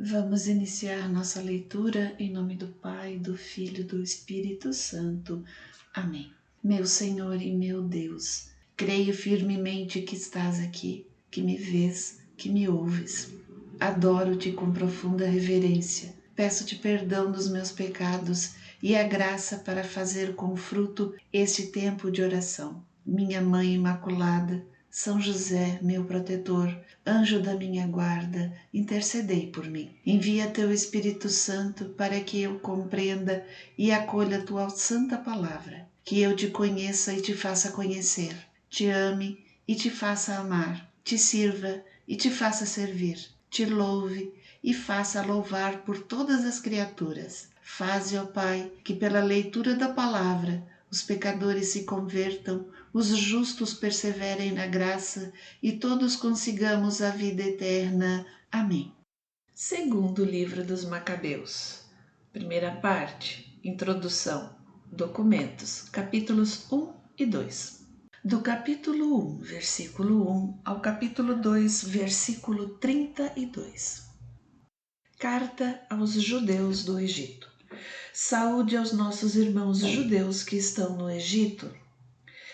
Vamos iniciar nossa leitura em nome do Pai, do Filho e do Espírito Santo. Amém. Meu Senhor e meu Deus, creio firmemente que estás aqui, que me vês, que me ouves. Adoro-te com profunda reverência. Peço-te perdão dos meus pecados e a graça para fazer com fruto este tempo de oração. Minha Mãe Imaculada, São José, meu protetor, anjo da minha guarda, intercedei por mim. Envia teu Espírito Santo para que eu compreenda e acolha a tua santa palavra, que eu te conheça e te faça conhecer, te ame e te faça amar, te sirva e te faça servir, te louve e faça louvar por todas as criaturas. Faze, ó Pai, que pela leitura da palavra os pecadores se convertam, os justos perseverem na graça e todos consigamos a vida eterna. Amém. Segundo livro dos Macabeus. Primeira parte, Introdução, Documentos, capítulos 1 e 2. Do capítulo 1, versículo 1 ao capítulo 2, versículo 32. Carta aos judeus do Egito. Saúde aos nossos irmãos judeus que estão no Egito.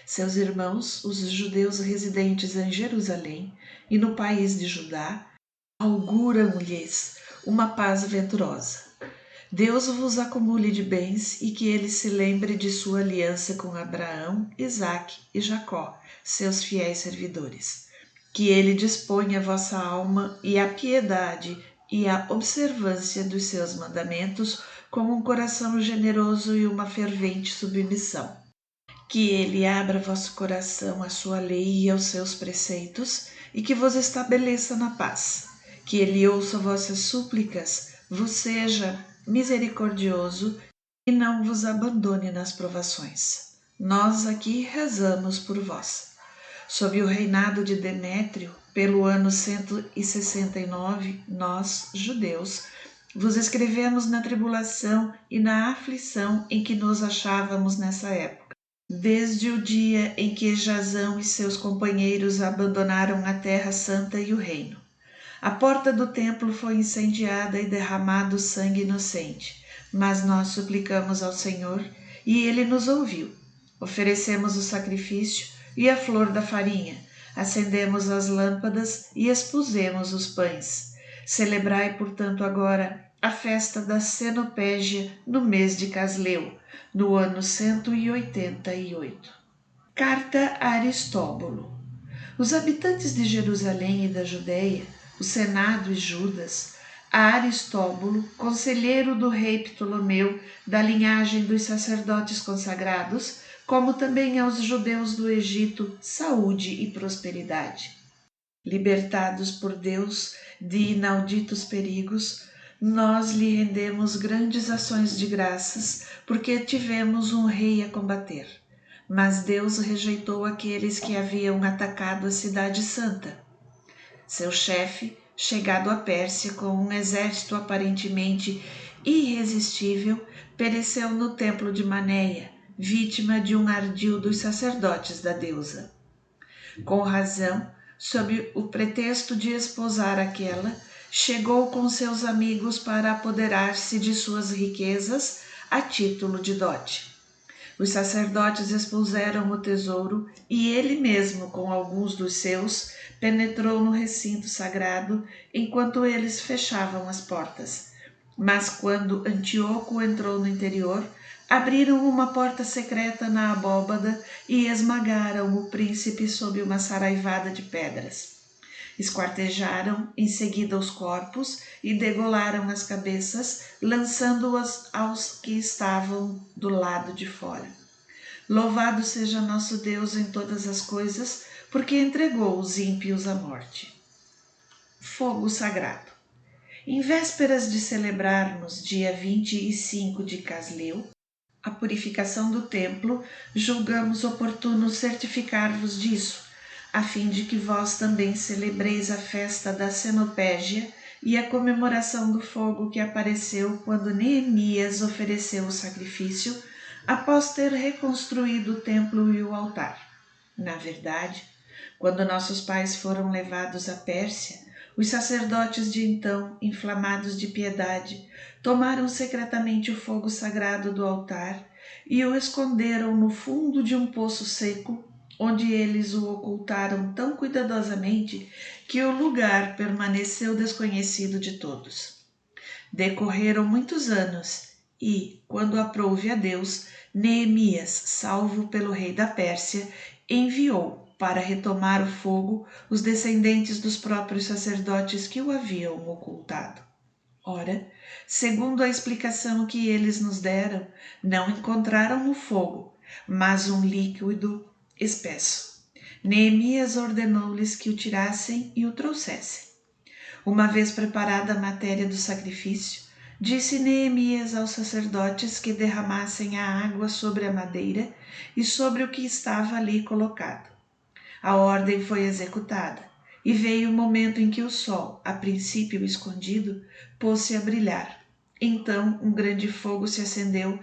Seus irmãos, os judeus residentes em Jerusalém e no país de Judá, auguram-lhes uma paz venturosa. Deus vos acumule de bens e que ele se lembre de sua aliança com Abraão, Isaque e Jacó, seus fiéis servidores. Que ele disponha a vossa alma e a piedade e a observância dos seus mandamentos com um coração generoso e uma fervente submissão. Que ele abra vosso coração à sua lei e aos seus preceitos, e que vos estabeleça na paz. Que ele ouça vossas súplicas, vos seja misericordioso e não vos abandone nas provações. Nós aqui rezamos por vós. Sob o reinado de Demétrio, pelo ano 169, nós, judeus, vos escrevemos na tribulação e na aflição em que nos achávamos nessa época. Desde o dia em que Jazão e seus companheiros abandonaram a Terra Santa e o reino. A porta do templo foi incendiada e derramado sangue inocente, mas nós suplicamos ao Senhor e ele nos ouviu. Oferecemos o sacrifício e a flor da farinha, acendemos as lâmpadas e expusemos os pães. Celebrai, portanto, agora a festa da Cenopégia no mês de Casleu, no ano 188. Carta a Aristóbulo. Os habitantes de Jerusalém e da Judéia, o Senado e Judas, a Aristóbulo, conselheiro do rei Ptolomeu, da linhagem dos sacerdotes consagrados, como também aos judeus do Egito, saúde e prosperidade. Libertados por Deus de inauditos perigos, nós lhe rendemos grandes ações de graças, porque tivemos um rei a combater. Mas Deus rejeitou aqueles que haviam atacado a cidade santa. Seu chefe, chegado à Pérsia com um exército aparentemente irresistível, pereceu no templo de Manéia, vítima de um ardil dos sacerdotes da deusa. Com razão, sob o pretexto de esposar aquela, chegou com seus amigos para apoderar-se de suas riquezas a título de dote. Os sacerdotes expuseram o tesouro e ele mesmo, com alguns dos seus, penetrou no recinto sagrado enquanto eles fechavam as portas. Mas quando Antíoco entrou no interior, abriram uma porta secreta na abóbada e esmagaram o príncipe sob uma saraivada de pedras. Esquartejaram em seguida os corpos e degolaram as cabeças, lançando-as aos que estavam do lado de fora. Louvado seja nosso Deus em todas as coisas, porque entregou os ímpios à morte. Fogo sagrado. Em vésperas de celebrarmos dia 25 de Casleu, a purificação do templo, julgamos oportuno certificar-vos disso, a fim de que vós também celebreis a festa da Cenopégia e a comemoração do fogo que apareceu quando Neemias ofereceu o sacrifício após ter reconstruído o templo e o altar. Na verdade, quando nossos pais foram levados à Pérsia, Os sacerdotes de então, inflamados de piedade, tomaram secretamente o fogo sagrado do altar e o esconderam no fundo de um poço seco, onde eles o ocultaram tão cuidadosamente que o lugar permaneceu desconhecido de todos. Decorreram muitos anos e, quando aprouve a Deus, Neemias, salvo pelo rei da Pérsia, enviou para retomar o fogo os descendentes dos próprios sacerdotes que o haviam ocultado. Ora, segundo a explicação que eles nos deram, não encontraram no fogo, mas um líquido espesso. Neemias ordenou-lhes que o tirassem e o trouxessem. Uma vez preparada a matéria do sacrifício, disse Neemias aos sacerdotes que derramassem a água sobre a madeira e sobre o que estava ali colocado. A ordem foi executada, e veio o momento em que o sol, a princípio escondido, pôs-se a brilhar. Então um grande fogo se acendeu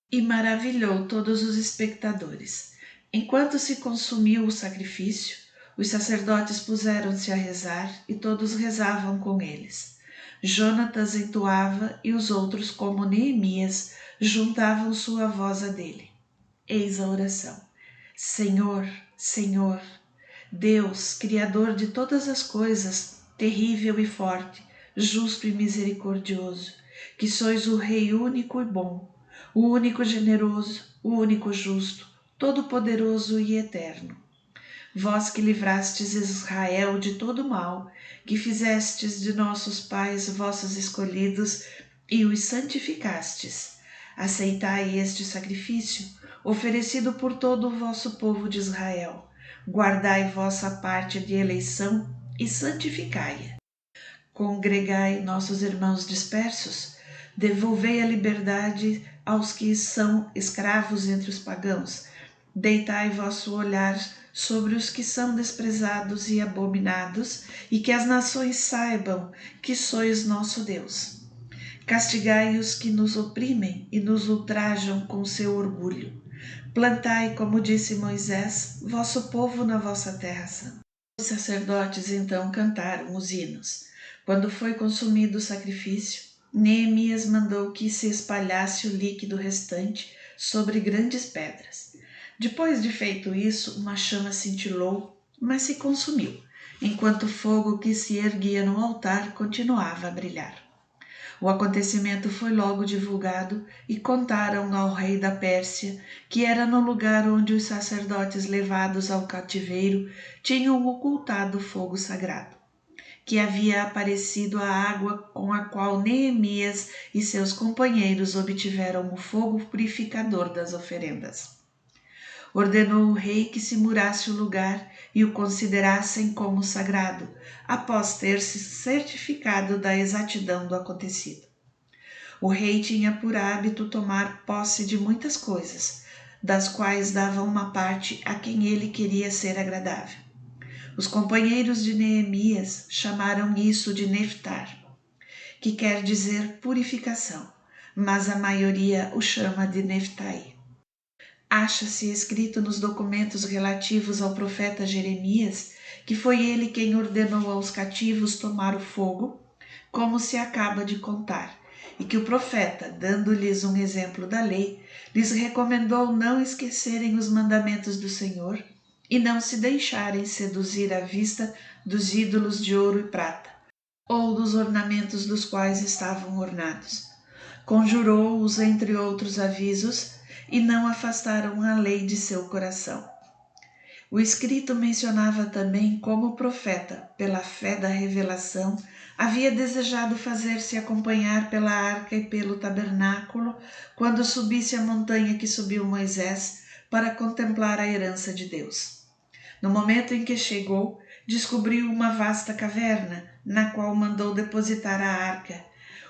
e maravilhou todos os espectadores. Enquanto se consumiu o sacrifício, os sacerdotes puseram-se a rezar e todos rezavam com eles. Jonatas entoava e os outros, como Neemias, juntavam sua voz à dele. Eis a oração. Senhor, Senhor, Deus, Criador de todas as coisas, terrível e forte, justo e misericordioso, que sois o Rei único e bom, o único generoso, o único justo, todo-poderoso e eterno. Vós que livrastes Israel de todo mal, que fizestes de nossos pais vossos escolhidos e os santificastes, aceitai este sacrifício, oferecido por todo o vosso povo de Israel. Guardai vossa parte de eleição e santificai-a. Congregai nossos irmãos dispersos, devolvei a liberdade aos que são escravos entre os pagãos, deitai vosso olhar sobre os que são desprezados e abominados, e que as nações saibam que sois nosso Deus. Castigai os que nos oprimem e nos ultrajam com seu orgulho. Plantai, como disse Moisés, vosso povo na vossa terra santa. Os sacerdotes então cantaram os hinos. Quando foi consumido o sacrifício, Neemias mandou que se espalhasse o líquido restante sobre grandes pedras. Depois de feito isso, uma chama cintilou, mas se consumiu, enquanto o fogo que se erguia no altar continuava a brilhar. O acontecimento foi logo divulgado e contaram ao rei da Pérsia que era no lugar onde os sacerdotes levados ao cativeiro tinham ocultado o fogo sagrado, que havia aparecido a água com a qual Neemias e seus companheiros obtiveram o fogo purificador das oferendas. Ordenou o rei que se murasse o lugar e o considerassem como sagrado, após ter se certificado da exatidão do acontecido. O rei tinha por hábito tomar posse de muitas coisas, das quais dava uma parte a quem ele queria ser agradável. Os companheiros de Neemias chamaram isso de Neftar, que quer dizer purificação, mas a maioria o chama de Neftai. Acha-se escrito nos documentos relativos ao profeta Jeremias que foi ele quem ordenou aos cativos tomar o fogo, como se acaba de contar, e que o profeta, dando-lhes um exemplo da lei, lhes recomendou não esquecerem os mandamentos do Senhor e não se deixarem seduzir à vista dos ídolos de ouro e prata, ou dos ornamentos dos quais estavam ornados. Conjurou-os, entre outros avisos, e não afastaram a lei de seu coração. O escrito mencionava também como o profeta, pela fé da revelação, havia desejado fazer-se acompanhar pela arca e pelo tabernáculo quando subisse a montanha que subiu Moisés para contemplar a herança de Deus. No momento em que chegou, descobriu uma vasta caverna, na qual mandou depositar a arca,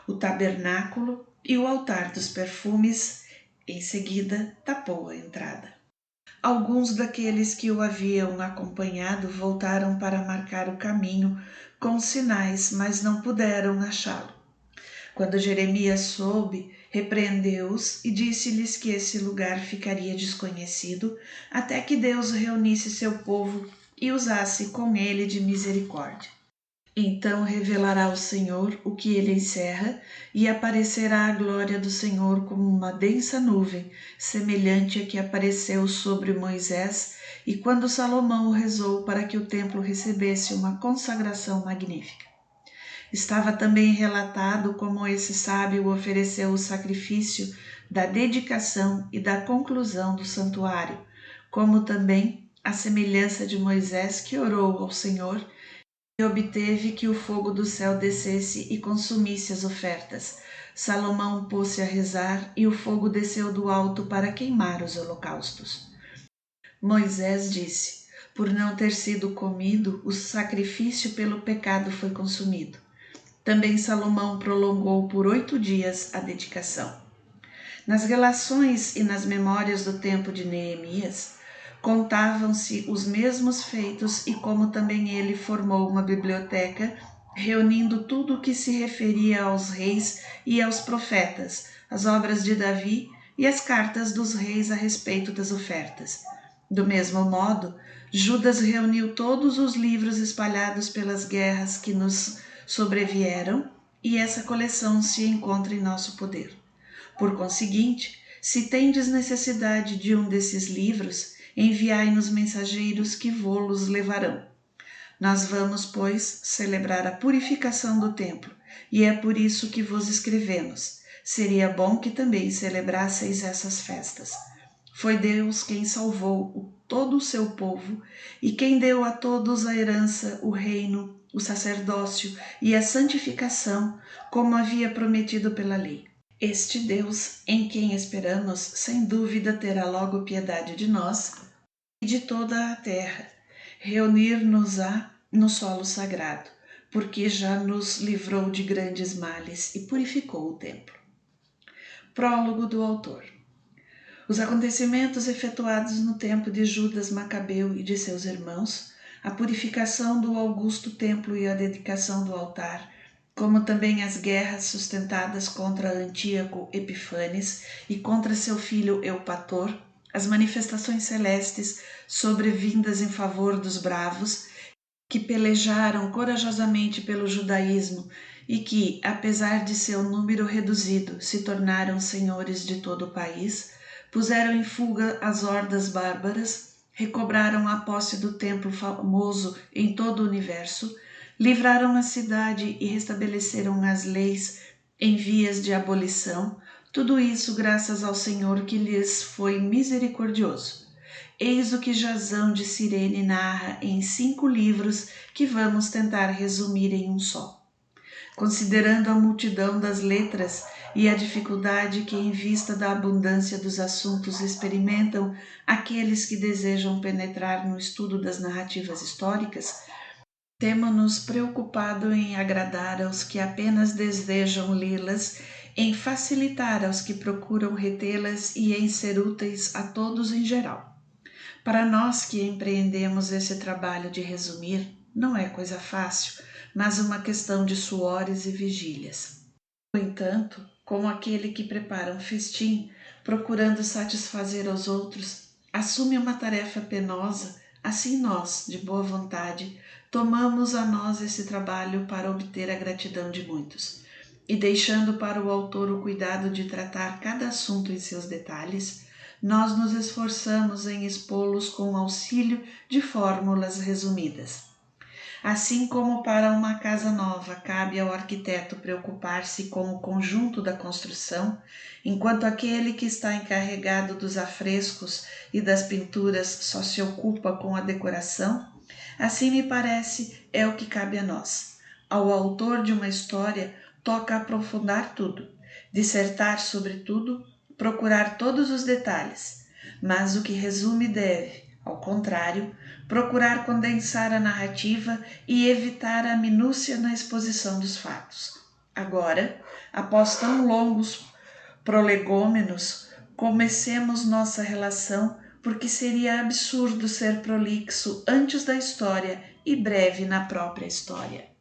o tabernáculo e o altar dos perfumes. Em seguida, tapou a entrada. Alguns daqueles que o haviam acompanhado voltaram para marcar o caminho com sinais, mas não puderam achá-lo. Quando Jeremias soube, repreendeu-os e disse-lhes que esse lugar ficaria desconhecido até que Deus reunisse seu povo e usasse com ele de misericórdia. Então revelará o Senhor o que ele encerra, e aparecerá a glória do Senhor como uma densa nuvem, semelhante à que apareceu sobre Moisés, e quando Salomão rezou para que o templo recebesse uma consagração magnífica. Estava também relatado como esse sábio ofereceu o sacrifício da dedicação e da conclusão do santuário, como também a semelhança de Moisés que orou ao Senhor e obteve que o fogo do céu descesse e consumisse as ofertas. Salomão pôs-se a rezar e o fogo desceu do alto para queimar os holocaustos. Moisés disse: por não ter sido comido, o sacrifício pelo pecado foi consumido. Também Salomão prolongou por 8 dias a dedicação. Nas relações e nas memórias do tempo de Neemias, contavam-se os mesmos feitos e como também ele formou uma biblioteca, reunindo tudo o que se referia aos reis e aos profetas, as obras de Davi e as cartas dos reis a respeito das ofertas. Do mesmo modo, Judas reuniu todos os livros espalhados pelas guerras que nos sobrevieram, e essa coleção se encontra em nosso poder. Por conseguinte, se tendes necessidade de um desses livros, enviai-nos mensageiros que vô-los levarão. Nós vamos, pois, celebrar a purificação do templo, e é por isso que vos escrevemos. Seria bom que também celebrasseis essas festas. Foi Deus quem salvou todo o seu povo e quem deu a todos a herança, o reino, o sacerdócio e a santificação, como havia prometido pela lei. Este Deus, em quem esperamos, sem dúvida terá logo piedade de nós e de toda a terra, reunir-nos-á no solo sagrado, porque já nos livrou de grandes males e purificou o templo. Prólogo do autor. Os acontecimentos efetuados no tempo de Judas Macabeu e de seus irmãos, a purificação do augusto templo e a dedicação do altar, como também as guerras sustentadas contra Antíoco Epifanes e contra seu filho Eupator, as manifestações celestes sobrevindas em favor dos bravos, que pelejaram corajosamente pelo judaísmo e que, apesar de seu número reduzido, se tornaram senhores de todo o país, puseram em fuga as hordas bárbaras, recobraram a posse do templo famoso em todo o universo, livraram a cidade e restabeleceram as leis em vias de abolição, tudo isso graças ao Senhor que lhes foi misericordioso. Eis o que Jasão de Cirene narra em 5 livros que vamos tentar resumir em um só. Considerando a multidão das letras e a dificuldade que, em vista da abundância dos assuntos, experimentam aqueles que desejam penetrar no estudo das narrativas históricas, temo-nos preocupado em agradar aos que apenas desejam lê-las, em facilitar aos que procuram retê-las e em ser úteis a todos em geral. Para nós que empreendemos esse trabalho de resumir, não é coisa fácil, mas uma questão de suores e vigílias. No entanto, como aquele que prepara um festim, procurando satisfazer aos outros, assume uma tarefa penosa, assim nós, de boa vontade, tomamos a nós esse trabalho para obter a gratidão de muitos. E deixando para o autor o cuidado de tratar cada assunto em seus detalhes, nós nos esforçamos em expô-los com o auxílio de fórmulas resumidas. Assim como para uma casa nova cabe ao arquiteto preocupar-se com o conjunto da construção, enquanto aquele que está encarregado dos afrescos e das pinturas só se ocupa com a decoração, assim me parece é o que cabe a nós. Ao autor de uma história toca aprofundar tudo, dissertar sobre tudo, procurar todos os detalhes, mas o que resume deve, ao contrário, procurar condensar a narrativa e evitar a minúcia na exposição dos fatos. Agora, após tão longos prolegômenos, comecemos nossa relação, porque seria absurdo ser prolixo antes da história e breve na própria história.